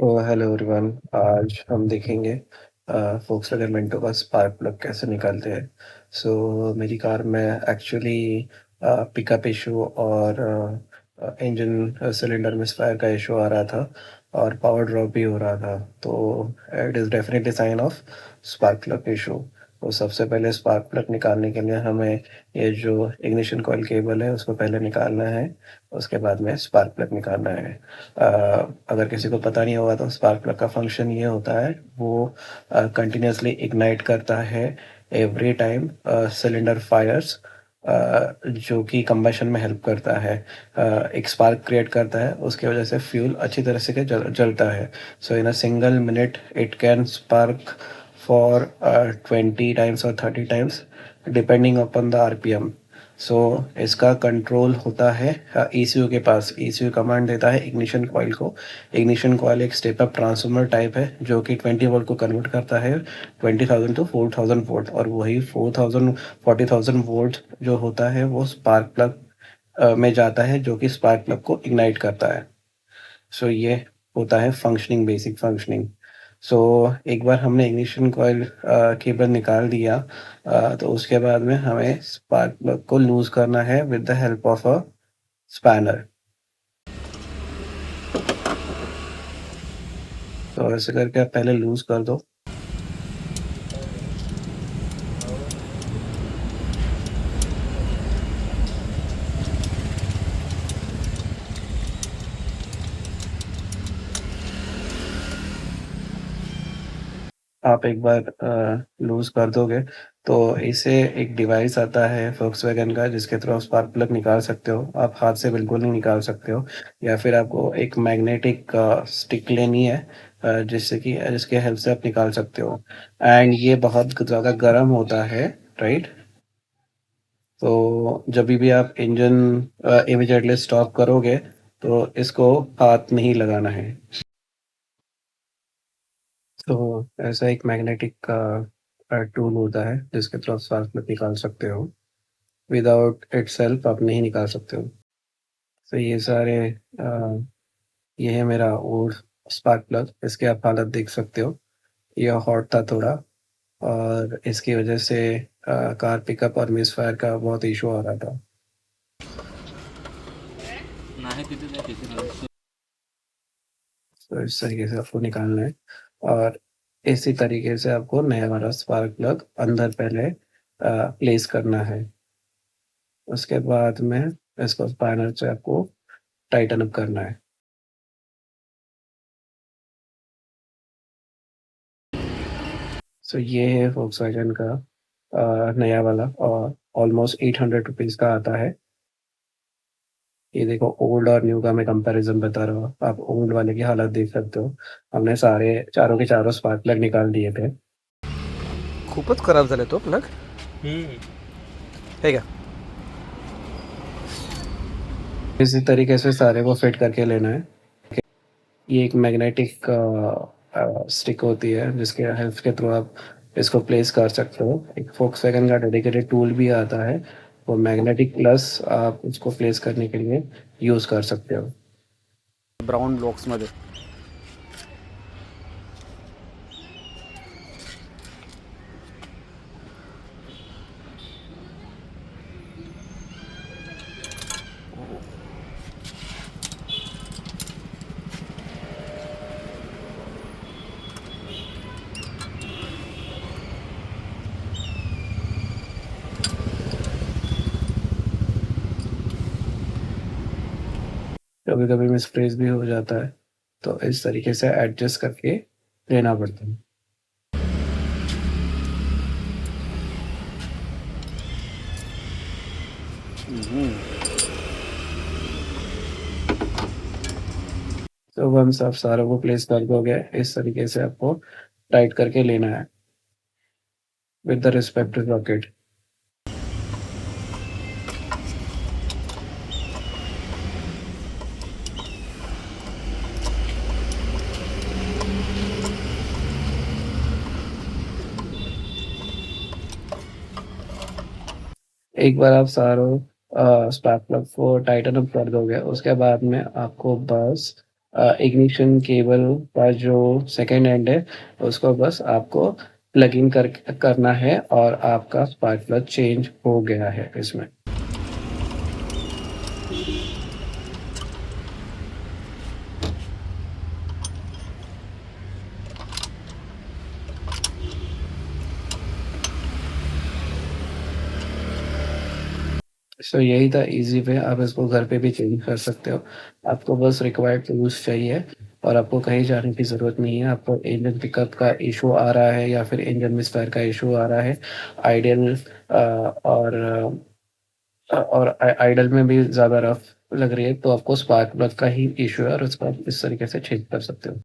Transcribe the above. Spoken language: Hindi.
Hello everyone. आज हम देखेंगे फोक्सवैगन मिंटो का स्पार्क प्लग कैसे निकालते हैं। मेरी कार में एक्चुअली पिकअप इशू और इंजन सिलेंडर में फायर का इशू आ रहा था और पावर ड्रॉप भी हो रहा था। तो it is definitely sign of spark plug issue. तो सबसे पहले स्पार्क प्लग निकालने के लिए हमें ये जो इग्निशन कॉइल केबल है उसको पहले निकालना है। उसके बाद में स्पार्क प्लग निकालना है। अगर किसी को पता नहीं होगा तो स्पार्क प्लग का फंक्शन ये होता है, वो कंटिन्यूअसली इग्नाइट करता है एवरी टाइम सिलेंडर फायर्स, जो कि कंबशन में हेल्प करता है। एक स्पार्क क्रिएट करता है, उसकी वजह से फ्यूल अच्छी तरह से जलता है। So in a single minute it can spark for 20 times और 30 times depending upon the RPM. So इसका कंट्रोल होता है ईसीयू के पास। ईसीयू कमांड देता है इग्निशन कॉइल को। इग्निशन कॉइल एक स्टेप अप ट्रांसफार्मर टाइप है जो कि 20 वोल्ट को कन्वर्ट करता है 20,000 टू 4,000 वोल्ट, और वही 4,000 40,000 वोल्ट जो होता है वो स्पार्क प्लग में जाता है, जो कि स्पार्क प्लग को इग्नाइट करता है। ये होता है फंक्शनिंग, बेसिक फंक्शनिंग। सो एक बार हमने इग्निशन कॉइल केबल निकाल दिया, तो उसके बाद में हमें स्पार्क प्लग को लूज करना है with the help of a spanner. तो ऐसे करके आप पहले लूज कर दो। आप एक बार लूज कर दोगे तो इसे एक डिवाइस आता है फोक्सवैगन का, जिसके थ्रू आप स्पार्क प्लग निकाल सकते हो। आप हाथ से बिल्कुल नहीं निकाल सकते हो, या फिर आपको एक मैग्नेटिक स्टिक लेनी है, जिससे कि जिसके हेल्प से आप निकाल सकते हो। एंड ये बहुत ज़्यादा गर्म होता है, राइट? तो जब भी आप इंजन इमीडिएटली स्टॉप करोगे तो इसको हाथ नहीं लगाना है। तो ऐसा एक मैग्नेटिक का टूल होता है जिसके थ्रू आप स्पार्क प्लग निकाल सकते हो। विदाउट इटसेल्फ आप नहीं निकाल सकते हो। तो ये सारे ये है मेरा ओल्ड स्पार्क प्लग। इसके आप हालत देख सकते हो, ये हॉट था थोड़ा, और इसकी वजह से कार पिकअप और मिस फायर का बहुत इशू आ रहा था। तो इस तरीके से आपको निकालना है, और इसी तरीके से आपको नया वाला स्पार्क प्लग अंदर पहले प्लेस करना है। उसके बाद में इसको स्पाइनर से आपको टाइटन अप करना है। ये है वोक्सवैगन का नया वाला, और ऑलमोस्ट 800 रुपीज़ का आता है। ये देखो, ओल्ड और न्यू का मैं कंपैरिजन बता रहा हूँ। आप ओल्ड वाले की हालत देख सकते हो। हमने सारे चारों के चारों स्पार्क प्लग निकाल दिए थे। खूपच खराब झाले तो प्लग है क्या? इसी तरीके से सारे को फिट करके लेना है। ये एक मैग्नेटिक स्टिक होती है जिसके हेल्प के थ्रू आप इसको प्लेस कर सकते हो। एक फोक्सवैगन का डेडिकेटेड टूल भी आता है, वो मैग्नेटिक प्लस आप उसको प्लेस करने के लिए यूज़ कर सकते हो। ब्राउन बॉक्समध्ये कभी कभी मिसप्लेस भी हो जाता है, तो इस तरीके से एडजस्ट करके लेना पड़ता है। तो वंस आप सारों को प्लेस कर दोगे, इस तरीके से आपको टाइट करके लेना है विद द रिस्पेक्टिव रॉकेट। एक बार आप सारों स्पार्क प्लग को टाइटन अप कर दोगे, उसके बाद में आपको बस इग्निशन केबल का जो सेकंड एंड है, उसको बस आपको प्लग इन करना है और आपका स्पार्क प्लग चेंज हो गया है इसमें। सो यही था ईज़ी वे, आप इसको घर पे भी चेंज कर सकते हो। आपको बस रिक्वायर्ड टूल्स चाहिए और आपको कहीं जाने की ज़रूरत नहीं है। आपको इंजन पिकअप का इश्यू आ रहा है या फिर इंजन मिसफायर का इश्यू आ रहा है, आइडियल और आइडल में भी ज़्यादा रफ़ लग रही है, तो आपको स्पार्क प्लग का ही इश्यू है और उसको आप इस तरीके से चेंज कर सकते हो।